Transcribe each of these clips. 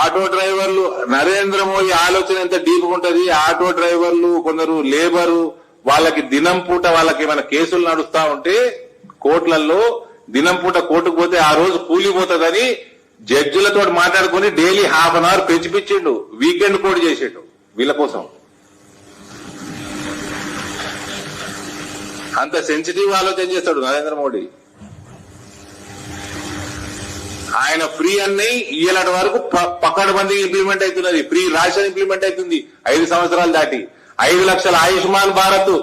Auto డ్రైవర్లు నరేంద్ర మోడీ ఆలోచన ఎంత డీప్ ఉంటది. ఆటో డ్రైవర్లు కొందరు లేబరు వాళ్ళకి దినం పూట వాళ్ళకి ఏమైనా కేసులు నడుస్తా ఉంటే కోర్టులలో దినం పూట కోర్టుకు పోతే ఆ రోజు కూలిపోతుందని జడ్జిలతో మాట్లాడుకుని డైలీ హాఫ్ అన్ అవర్ పెంచిపించిండు. వీకెండ్ కోడ్ చేసేటు వీళ్ళ కోసం. అంత సెన్సిటివ్ ఆలోచన చేస్తాడు నరేంద్ర మోడీ. ఆయన ఫ్రీ అన్నయి ఇయ్యలటి వరకు పక్కడబందీ ఇంప్లిమెంట్ అవుతున్నది. ఫ్రీ రేషన్ ఇంప్లిమెంట్ అవుతుంది 5 సంవత్సరాలు దాటి. 5 లక్షల ఆయుష్మాన్ భారత్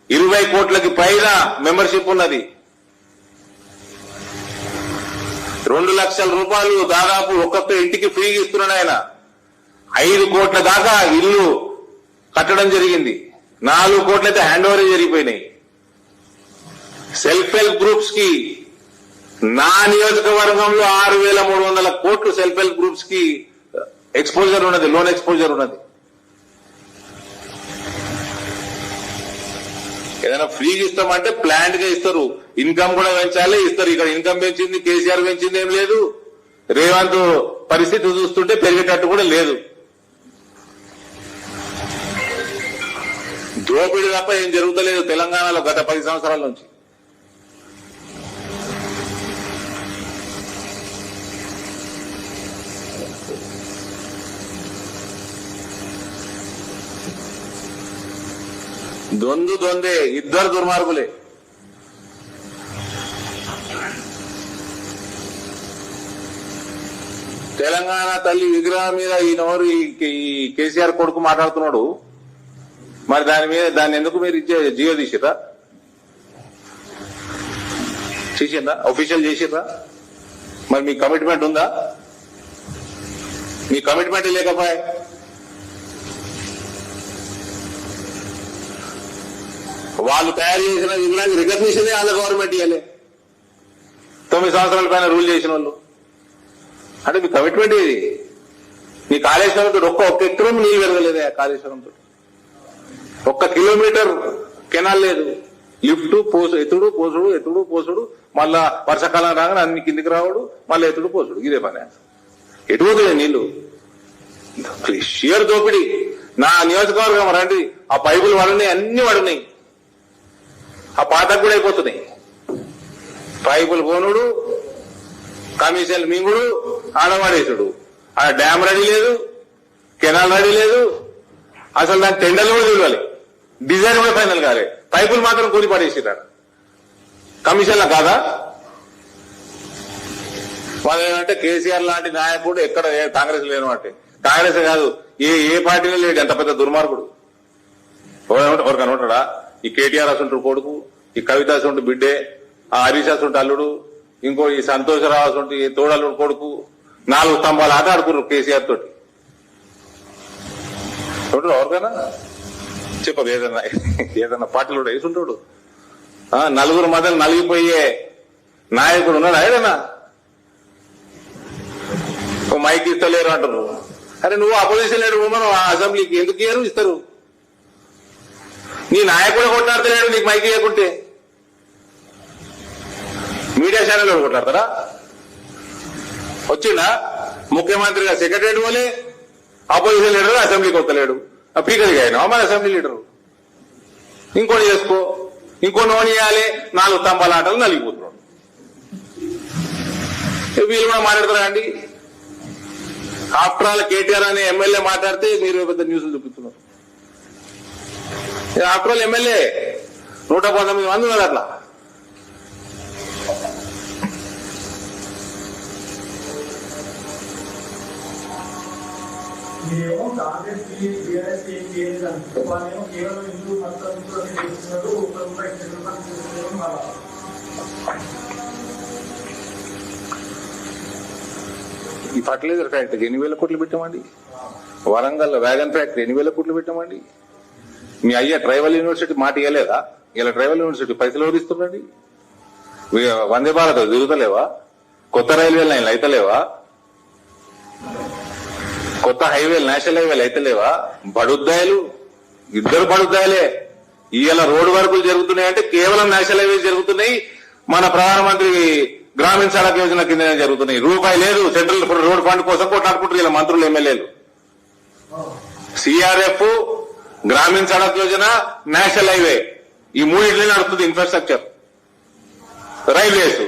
20 కోట్లకి పైన మెంబర్షిప్ ఉన్నది. 2 లక్షల రూపాయలు దాదాపు ఒక్కొక్క ఇంటికి ఫ్రీగా ఇస్తున్నాడు ఆయన. 5 కోట్ల దాకా ఇల్లు కట్టడం జరిగింది. 4 కోట్లయితే హ్యాండ్ ఓవర్ జరిగిపోయినాయి. సెల్ఫ్ హెల్ప్ గ్రూప్స్ కి నా నియోజకవర్గంలో 6,300 కోట్లు సెల్ఫ్ హెల్ప్ గ్రూప్స్ కి ఎక్స్పోజర్ ఉన్నది, లోన్ ఎక్స్పోజర్ ఉన్నది. ఏదైనా ఫ్రీగా ఇస్తామంటే ప్లాంట్ గా ఇస్తారు. ఇన్కమ్ కూడా పెంచాలి, ఇస్తారు. ఇక్కడ ఇన్కమ్ పెంచింది కేసీఆర్, పెంచింది ఏం లేదు. రేవంత్ పరిస్థితి చూస్తుంటే పెరిగేటట్టు కూడా లేదు. దోపిడీ తప్ప ఏం జరుగుతలేదు తెలంగాణలో గత 10 సంవత్సరాల నుంచి. దొందే, ఇద్దరు దుర్మార్గులే. తెలంగాణ తల్లి విగ్రహం మీద ఈయనెవరు ఈ కేసీఆర్ కొడుకు మాట్లాడుతున్నాడు. మరి దాన్ని ఎందుకు మీరు జియో తీసిర్రా? చేసిందా? అఫీషియల్ చేసిర్రా? మరి మీ కమిట్మెంట్ ఉందా? మీ కమిట్మెంట్ లేకపోయా? వాళ్ళు తయారు చేసిన విగ్రహానికి రికగ్నిషన్ వాళ్ళ గవర్నమెంట్ ఇవ్వలే. 9 సంవత్సరాల పైన రూల్ చేసిన వాళ్ళు. అంటే మీ కమిట్మెంట్ ఇది. మీ కాళేశ్వరంతో ఒక్క ఎకరం నీళ్ళు పెరగలేదే. కాళేశ్వరంతో 1 కిలోమీటర్ కెనాల్ లేదు. లిఫ్ట్ ఎత్తుడు పోసుడు, మళ్ళా వర్షాకాలం రాగానే అన్ని కిందికి రావడు, మళ్ళీ ఎత్తుడు పోసుడు, ఇదే పని. ఎటుపోతుంది నీళ్లు? షియర్ దోపిడీ. నా నియోజకవర్గం రండి, ఆ పైపులు పడినాయి, అన్ని పడినాయి. ఆ పాతకు కూడా అయిపోతున్నాయి. పైపులు పోనుడు, కమిషన్లు మింగుడు, ఆడవాడేసుడు. ఆ డ్యామ్ రెడీ లేదు, కెనాల్ రెడీ లేదు. అసలు దాని టెండర్లు కూడా చూడాలి, డిజైన్ కూడా ఫైనల్ కాలే. పైపులు మాత్రం కూలి పడేసినారు. కమిషన్ల కాదా? వాళ్ళు ఏమంటే కేసీఆర్ లాంటి నాయకుడు ఎక్కడ కాంగ్రెస్ లేను అంటే. కాంగ్రెస్ కాదు, ఏ పార్టీలో లేడు. ఎంత పెద్ద దుర్మార్గుడు. ఎవరికైనా ఉంటాడా? ఈ కేటీఆర్ అసంటు కొడుకు, ఈ కవిత అసంటు బిడ్డే, ఆ హరీష్ అసంటు అల్లుడు, ఇంకో ఈ సంతోషరావు అసంటు తోడల్లుడు కొడుకు 4 స్తంభాలు ఆట ఆడుకున్నారు కేసీఆర్ తోటి. ఎవరికైనా చెప్పదు. ఏదన్నా పార్టీలో వేసుంటాడు. 4 మధ్యలో నలిగిపోయే నాయకుడు ఉన్నాడు. ఏదన్నా మైక్ ఇస్తలేరు అంటారు. అరే నువ్వు అపోజిషన్ లీడర్ మనం అసెంబ్లీకి ఎందుకు ఇయ్యరు? ఇస్తారు. నీ నాయకుడు కొట్లాడతలేడు నీకు మైక్ ఇవ్వకుంటే. మీడియా ఛానల్ కొట్లాడతారా? వచ్చిందా ముఖ్యమంత్రిగా సెక్రటరీ పోలే, అపోజిషన్ లీడర్ అసెంబ్లీకి వస్తలేడు. స్పీకర్గా అయినా మన అసెంబ్లీ లీడరు. ఇంకోటి చేసుకో, ఇంకో నోని ఇవ్వాలి. 4 స్తంభాల ఆటలు నలిగిపోతున్నాడు. వీళ్ళు కూడా మాట్లాడతారా అండి? ఆఫ్టర్ ఆల్ కేటీఆర్ అనే ఎమ్మెల్యే మాట్లాడితే మీరు పెద్ద న్యూస్లు చూపిస్తున్నారు. ఆఫ్టర్ ఆల్ ఎమ్మెల్యే 119 మంది ఉన్నారు. అట్లా మీరేమో కాంగ్రెస్ టీఆర్ఎస్ ఏం చేయలేదు అంటే వాళ్ళేమో కేవలం హిందూ మతం చేస్తున్నారు. ఈ ఫర్టిలైజర్ ఫ్యాక్టరీకి 8,000 కోట్లు పెట్టామండి. వరంగల్ వ్యాగన్ ఫ్యాక్టరీ 8,000 కోట్లు పెట్టామండి. మీ అయ్యా ట్రైబల్ యూనివర్సిటీ మాట ఇవ్వలేదా? ఇలా ట్రైబల్ యూనివర్సిటీ పైసలు ఎవరు ఇస్తున్నాండి? వందే భారత్ తిరుగుతలేవా? కొత్త రైల్వే లైన్లు అయితలేవా? కొత్త హైవేలు, నేషనల్ హైవేలు అయితలేవా? బడుద్దాయలు, 2 బడుద్దాయలే. ఇవాళ రోడ్డు వర్కులు జరుగుతున్నాయంటే కేవలం నేషనల్ హైవేస్ జరుగుతున్నాయి. మన ప్రధానమంత్రి గ్రామీణ సడక్ యోజన కింద జరుగుతున్నాయి. రూపాయి లేదు. సెంట్రల్ రోడ్ ఫండ్ కోసం కొట్లాడుకుంటారు ఇలా మంత్రులు ఎమ్మెల్యేలు. సిఆర్ఎఫ్, గ్రామీణ సడక్ యోజన, నేషనల్ హైవే ఈ మూడింటిలో నడుస్తుంది ఇన్ఫ్రాస్ట్రక్చర్. రైల్వేస్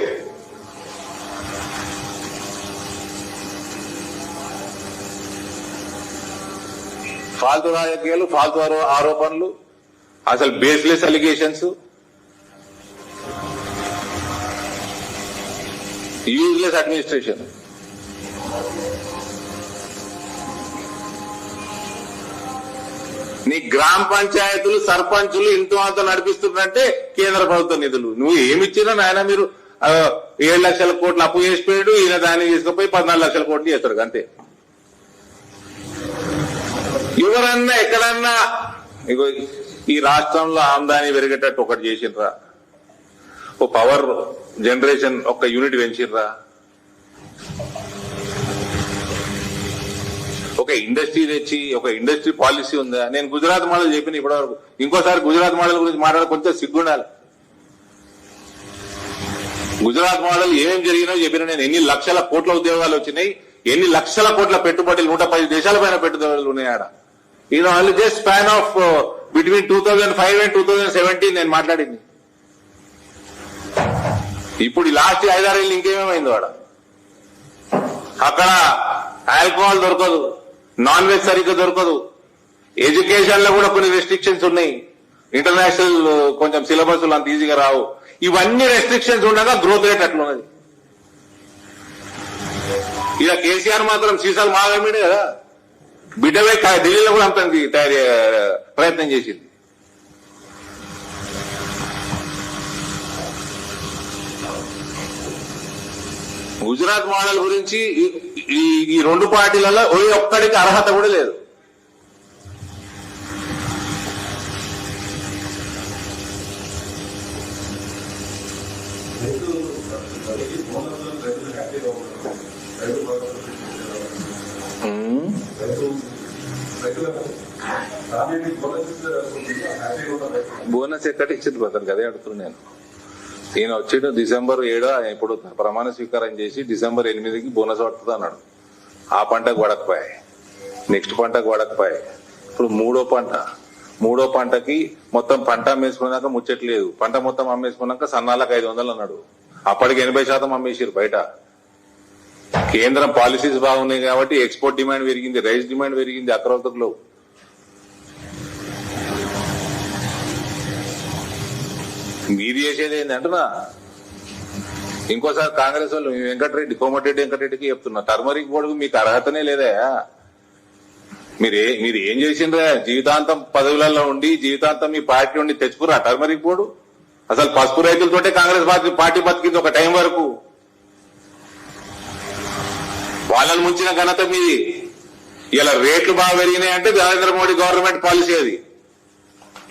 ఫాల్తు రాజకీయాలు, ఫాల్తు ఆరోపణలు, అసలు బేస్లెస్ అలిగేషన్స్, యూజ్లెస్ అడ్మినిస్ట్రేషన్. నీ గ్రామ పంచాయతీలు, సర్పంచులు ఇంతో అంత నడిపిస్తున్నట్టే కేంద్ర ప్రభుత్వ నిధులు. నువ్వు ఏమిచ్చినా నాయన మీరు 7 లక్షల కోట్లు అప్పు చేసిపోయాడు, ఈయన దాన్ని తీసుకుపోయి 14 లక్షల కోట్లు చేస్తాడు అంతే. ఎవరన్నా ఎక్కడన్నా ఇగో ఈ రాష్ట్రంలో ఆమ్దాని పెరిగేటట్టు ఒకటి చేసిండ్రా? ఓ పవర్ జనరేషన్ ఒక యూనిట్ పెంచిర్రా? ఒక ఇండస్ట్రీ తెచ్చి ఒక ఇండస్ట్రీ పాలసీ ఉందా? నేను గుజరాత్ మోడల్ చెప్పిన ఇప్పటివరకు. ఇంకోసారి గుజరాత్ మోడల్ గురించి మాట్లాడే కొంచెం సిగ్గుండాలి. గుజరాత్ మోడల్ ఏం జరిగినో చెప్పిన నేను. ఎన్ని లక్షల కోట్ల ఉద్యోగాలు వచ్చినాయి, ఎన్ని లక్షల కోట్ల పెట్టుబడులు, 110 దేశాల పైన పెట్టుబడులు ఉన్నాయి ఆడ. ఇది only just span of between 2005 and 2017 నేను మాట్లాడింది. ఇప్పుడు లాస్ట్ 5-6 ఏళ్ళు ఇంకేమేమైంది వాడ? అక్కడ ఆల్కహాల్ దొరకదు, నాన్ వెజ్ సరిగ్గా దొరకదు, ఎడ్యుకేషన్ లో కూడా కొన్ని రెస్ట్రిక్షన్స్ ఉన్నాయి, ఇంటర్నేషనల్ కొంచెం సిలబస్ అంత ఈజీగా రావు. ఇవన్నీ రెస్ట్రిక్షన్స్ ఉండగా గ్రోత్ రేట్ అట్లున్నది. ఇక కేసీఆర్ మాత్రం సీసాలు మాగమీడే కదా, బిడ్డవే ఢిల్లీలో కూడా అంత ప్రయత్నం చేసింది. గుజరాత్ మోడల్ గురించి ఈ 2 పార్టీలలో ఒక్కడికి అర్హత కూడా లేదు. బోనస్ ఎక్కడ ఇచ్చింది బ్రదర్? అదే అడుగుతున్నాను నేను. వచ్చేడు December 7 ఇప్పుడు ప్రమాణ స్వీకారం చేసి December 8కి బోనస్ పడుతుంది అన్నాడు. ఆ పంటకు పడకపోయాయి, నెక్స్ట్ పంటకు పడకపోయాయి. ఇప్పుడు మూడో పంటకి మొత్తం పంట అమ్మేసుకున్నాక ముచ్చట్లేదు. పంట మొత్తం అమ్మేసుకున్నాక సన్నాలకు 500 అన్నాడు. అప్పటికి 80% అమ్మేసారు బయట. కేంద్రం పాలసీస్ బాగున్నాయి కాబట్టి ఎక్స్పోర్ట్ డిమాండ్ పెరిగింది, రైస్ డిమాండ్ పెరిగింది అక్రౌతకులో. మీరు చేసేది ఏంటంటున్నా? ఇంకోసారి కాంగ్రెస్ వాళ్ళు కోమటిరెడ్డి వెంకటరెడ్డికి చెప్తున్నా, టర్మరిక్ బోర్డు మీకు అర్హతనే లేదా? మీరు ఏం చేసిండ్రా? జీవితాంతం పదవులలో ఉండి జీవితాంతం మీ పార్టీ ఉండి తెచ్చుకురా టర్మరిక్ బోర్డు? అసలు పసుపు రైతులతోటే కాంగ్రెస్ పార్టీ బతికింది ఒక టైం వరకు. వాళ్ళని ముంచిన ఘనత మీది. ఇలా రేట్లు బాగా పెరిగినాయంటే నరేంద్ర మోడీ గవర్నమెంట్ పాలసీ అది.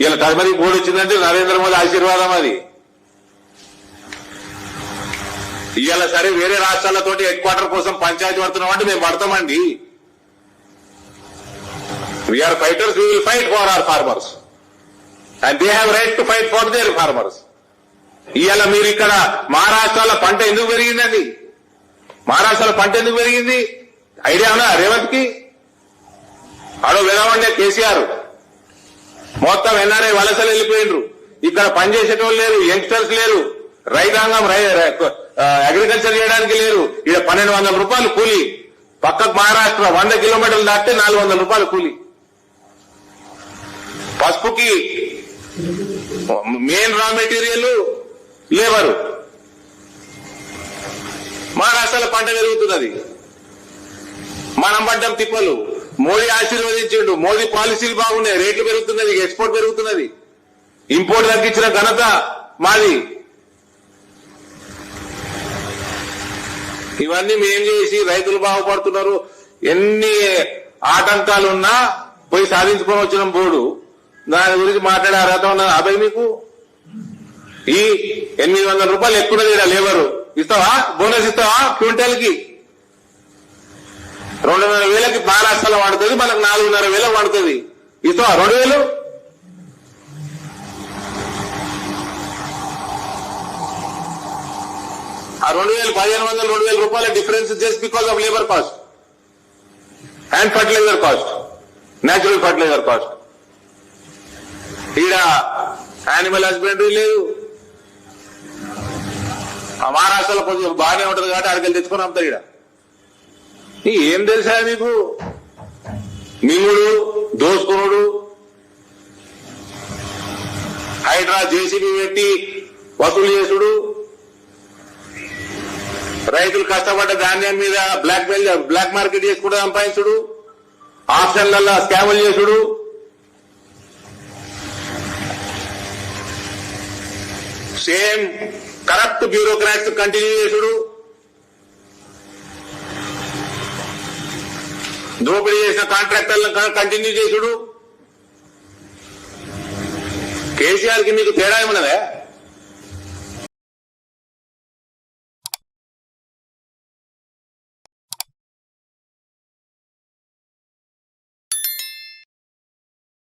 ఇలా టర్మరిక్ బోర్డు వచ్చిందంటే నరేంద్ర మోదీ ఆశీర్వాదం అది. ఇవాళ సరే వేరే రాష్ట్రాలతోటి హెడ్ క్వార్టర్ కోసం పంచాయతీ పడుతున్నాం అంటే మేము పడతామండి. We are fighters, we will fight for our farmers and they have right to fight for their farmers. ఇవాళ మీరు ఇక్కడ మహారాష్ట్రలో పంట ఎందుకు పెరిగిందండి? మహారాష్ట్రలో పంట ఎందుకు పెరిగింది ఐడియా ఉన్నా రేవంత్ కి? అడో వెదవండే కేసీఆర్ మొత్తం ఎన్ఆర్ఐ వలసలు వెళ్ళిపోయిండ్రు. ఇక్కడ పనిచేసేటోళ్ళు లేరు, యంగ్స్టర్స్ లేరు, రైతాంగం అగ్రికల్చర్ చేయడానికి లేరు. ఇక్కడ 1200 రూపాయలు కూలి. పక్కకు మహారాష్ట్ర 100 కిలోమీటర్లు దాటితే 400 రూపాయలు కూలి. పసుపుకి మెయిన్ రా మెటీరియల్ లేబరు. మహారాష్ట్రలో పంట పెరుగుతున్నది, మనం పడ్డం తిప్పలు. మోడీ ఆశీర్వదించిండు, మోదీ పాలసీలు బాగున్నాయి, రేట్లు పెరుగుతున్నది, ఎక్స్పోర్ట్ పెరుగుతున్నది, ఇంపోర్ట్ తగ్గించిన ఘనత మాది. ఇవన్నీ మేం చేసి రైతులు బాగుపడుతున్నారు. ఎన్ని ఆటంకాలున్నా పోయి సాధించుకొని వచ్చిన బోర్డు దాని గురించి మాట్లాడే అర్హత ఉన్నది అబ్బాయి మీకు? ఈ 800 రూపాయలు ఎక్కున్నది లేబరు ఇస్తావా? బోనస్ ఇస్తావా? క్వింటల్ కి 2,500 మహారాష్ట్రలో వాడుతుంది, మనకు 4,500 వాడుతుంది. ఇస్తావా 2,000? ఆ 2,000, 1,500, 2,000 రూపాయల difference just because of labour cost and fertilizer cost, natural fertilizer cost. ఈడ యానిమల్ హస్బెండరీ లేదు. ఆ మహారాష్ట్రలో కొంచెం బాగానే ఉంటది కాబట్టి అక్కడికి తెచ్చుకుని అమ్ముతారు. ఈడ ఏం తెలుసా మీకు? మింగుడు, దోసుకునుడు, హైడ్రా జేసీబీ పెట్టి వసూలు చేసుడు, రైతులు కష్టపడ్డ ధాన్యం మీద బ్లాక్ మార్కెట్ చేసుకుంటూ సంపాదించుడు, ఆప్షన్లలో స్కాములు చేసుడు, సేమ్ కరప్ట్ బ్యూరోక్రాట్స్ కంటిన్యూ చేసుడు, దోపిడీ చేసిన కాంట్రాక్టర్లను కంటిన్యూ చేసుడు. కేసీఆర్ కి మీకు తేడా ఏమన్నదా?